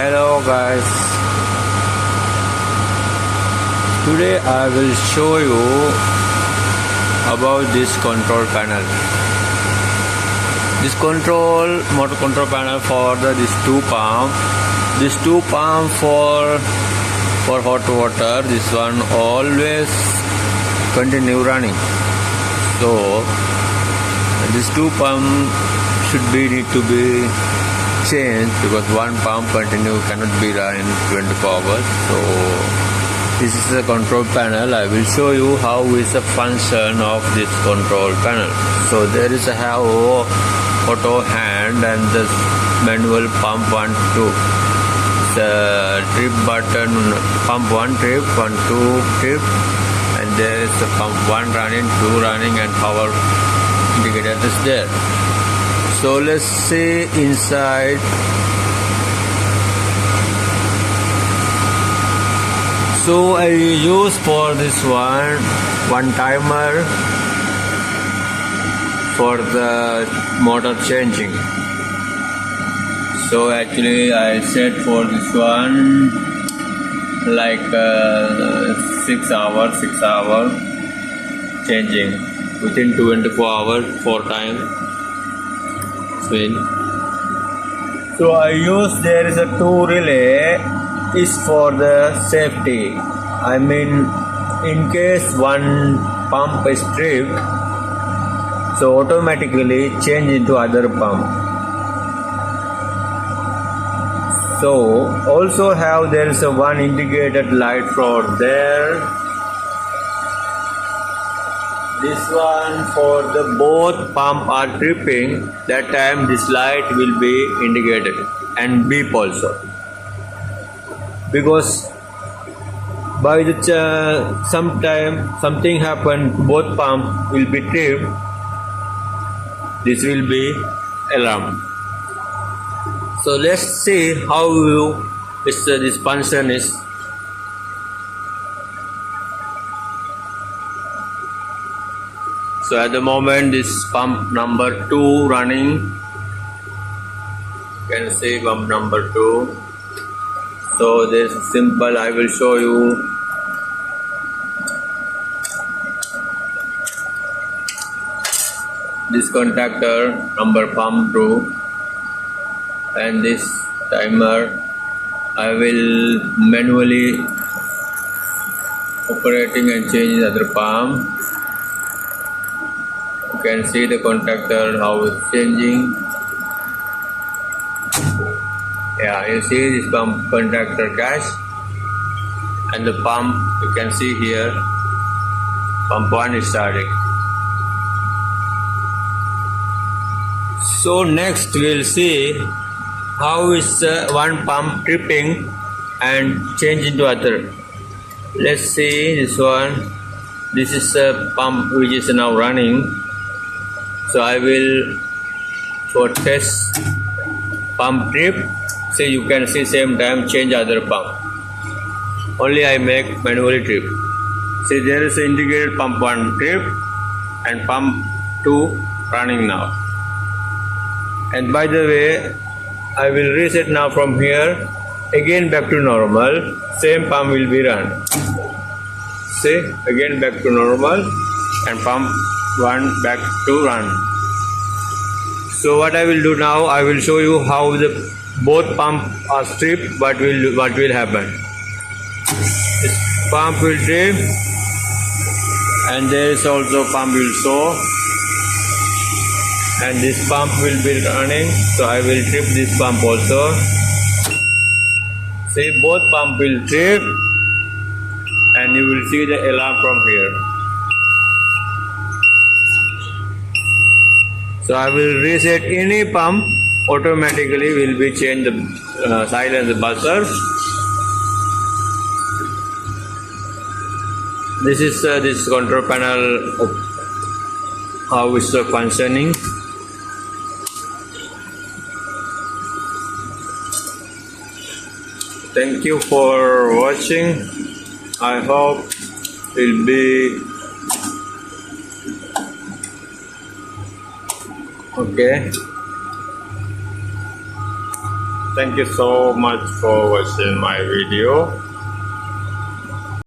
Hello guys, today I will show you about this control panel. This motor control panel for this two pump. This two pump for hot water. This one always continue running. So this two pump need to be changed because one pump cannot be run in 24 hours. So this is the control panel. I will show you how is the function of this control panel. So there is a auto hand and the manual pump 1, 2. The trip button, pump 1 trip, 1, 2 trip, and there is the pump 1 running, 2 running, and power indicator is there. So let's see inside. So I use for this one timer for the motor changing. So actually I set for this one like 6 hours changing within 24 hours 4 times. So I use there is a 2 relay is for the safety. I mean in case one pump is tripped, so automatically change into other pump. So also have there is a one indicated light for there. This one for the both pump are tripping, that time this light will be indicated and beep also. Because by the sometime something happen, both pump will be tripped, this will be alarm. So let's see how this function is. So at the moment this pump number 2 running. You can see pump number 2. So this is simple. I will show you. This contactor number pump 2 and this timer. I will manually operating and change the other pump. You can see the contactor how it's changing. Yeah, you see this pump contactor gas and the pump you can see here. Pump 1 is starting. So next we'll see how is one pump tripping and change into other. Let's see this one. This is a pump which is now running. So I will for test pump trip. See, you can see same time change other pump. Only I make manually trip. See, there is indicated pump 1 trip and pump 2 running now. And by the way, I will reset now from here. Again back to normal. Same pump will be run. See, again back to normal and pump 1 back to run. So what I will do now, I will show you how the both pump are stripped. What will happen? This pump will trip, and there is also pump will show, and this pump will be running. So I will trip this pump also. See, both pump will trip, and you will see the alarm from here. So I will reset any pump, automatically will be change the silence buzzer. This is this control panel of how it's functioning. Thank you for watching. I hope it will be okay. Thank you so much for watching my video.